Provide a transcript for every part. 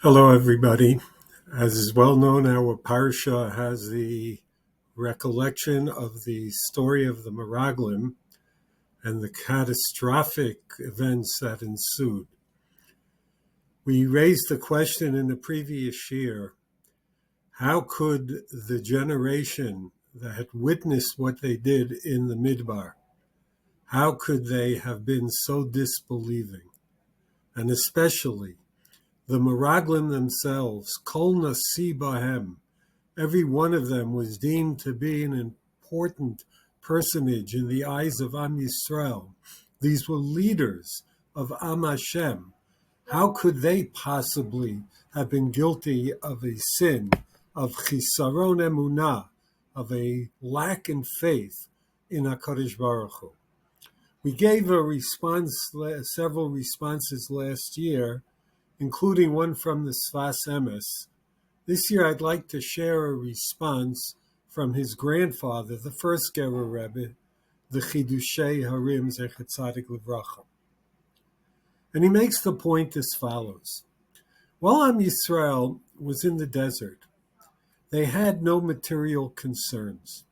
Hello, everybody. As is well known, our parsha has the recollection of the story of the Meraglim and the catastrophic events that ensued. We raised the question in the previous year, how could the generation that had witnessed what they did in the Midbar, how could they have been so disbelieving? And especially the Meraglim themselves, Kol Nasi Bahem, every one of them was deemed to be an important personage in the eyes of Am Yisrael. These were leaders of Am Hashem. How could they possibly have been guilty of a sin, of chisaron emunah, of a lack in faith in HaKadosh Baruch Hu? We gave a response, several responses last year, including one from the Sfas Emes. This year I'd like to share a response from his grandfather, the first Gerer Rebbe, the Chidushei Harim Zecher Tzadik Livracha. And he makes the point as follows. While Am Yisrael was in the desert, they had no material concerns.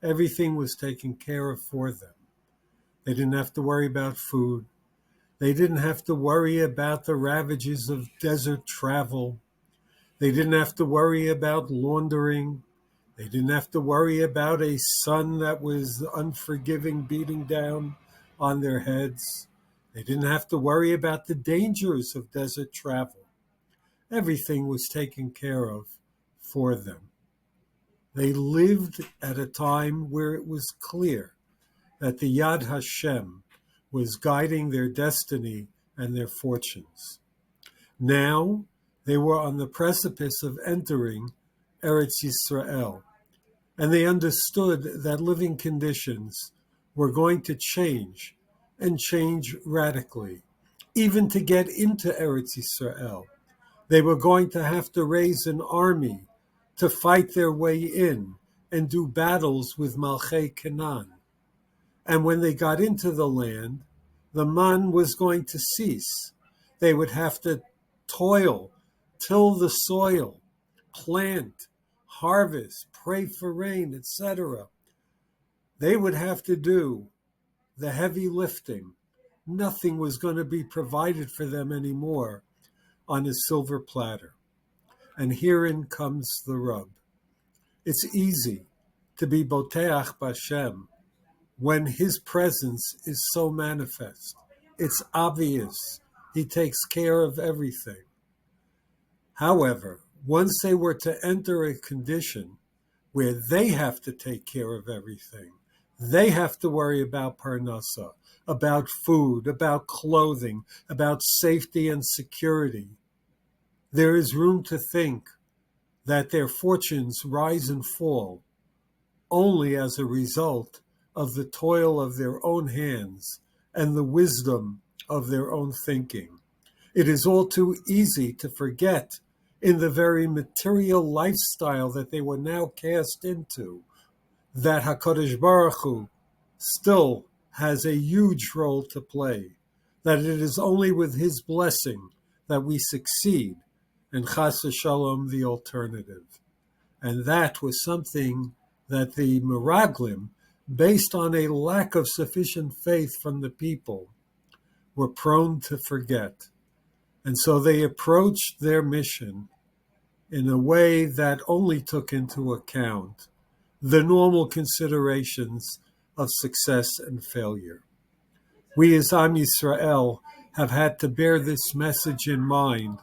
Everything was taken care of for them. They didn't have to worry about food. They didn't have to worry about the ravages of desert travel. They didn't have to worry about laundering. They didn't have to worry about a sun that was unforgiving beating down on their heads. They didn't have to worry about the dangers of desert travel. Everything was taken care of for them. They lived at a time where it was clear that the Yad Hashem was guiding their destiny and their fortunes. Now, they were on the precipice of entering Eretz Yisrael, and they understood that living conditions were going to change, and change radically. Even to get into Eretz Yisrael, they were going to have to raise an army to fight their way in and do battles with Malchei Canaan. And when they got into the land, the man was going to cease. They would have to toil, till the soil, plant, harvest, pray for rain, etc. They would have to do the heavy lifting. Nothing was going to be provided for them anymore on a silver platter. And herein comes the rub. It's easy to be boteach b'Hashem when his presence is so manifest. It's obvious. He takes care of everything. However, once they were to enter a condition where they have to take care of everything, they have to worry about parnasa, about food, about clothing, about safety and security, there is room to think that their fortunes rise and fall only as a result of the toil of their own hands and the wisdom of their own thinking. It is all too easy to forget in the very material lifestyle that they were now cast into, that HaKadosh Baruch Hu still has a huge role to play, that it is only with his blessing that we succeed, and chas v'shalom the alternative. And that was something that the Meraglim, based on a lack of sufficient faith from the people, were prone to forget. And so they approached their mission in a way that only took into account the normal considerations of success and failure. We as Am Yisrael have had to bear this message in mind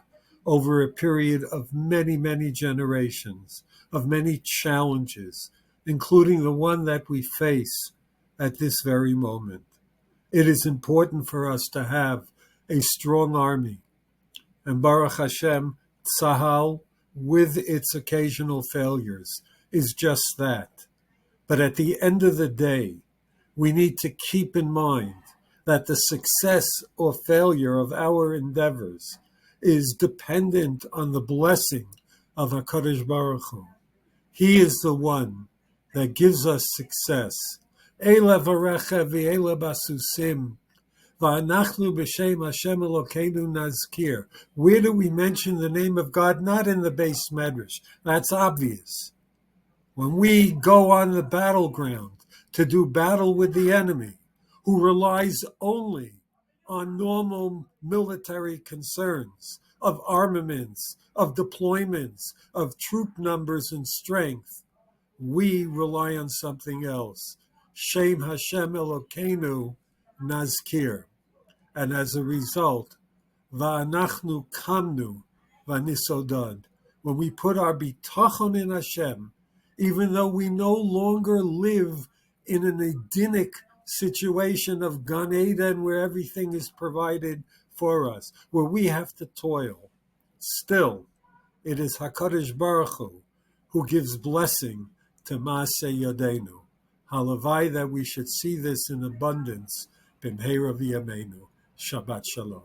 over a period of many, many generations, of many challenges, including the one that we face at this very moment. It is important for us to have a strong army. And Baruch Hashem, Tzahal, with its occasional failures, is just that. But at the end of the day, we need to keep in mind that the success or failure of our endeavors is dependent on the blessing of HaKadosh Baruch Hu. He is the one that gives us success. Eila v'recha v'eila basusim, Va'anachnu b'shem Hashem Elokeinu nazkir. Where do we mention the name of God? Not in the base medrash. That's obvious. When we go on the battleground to do battle with the enemy, who relies only on normal military concerns of armaments, of deployments, of troop numbers and strength, we rely on something else. Shem Hashem Elokeinu nazkir. And as a result, va'anachnu kamnu v'nisodad. When we put our bitachon in Hashem, even though we no longer live in an Edenic situation of Gan Eden where everything is provided for us, where we have to toil, still, it is HaKadosh Baruch Hu who gives blessing to Maaseh Yodenu. Halavai that we should see this in abundance. B'mheira v'yameinu. Shabbat Shalom.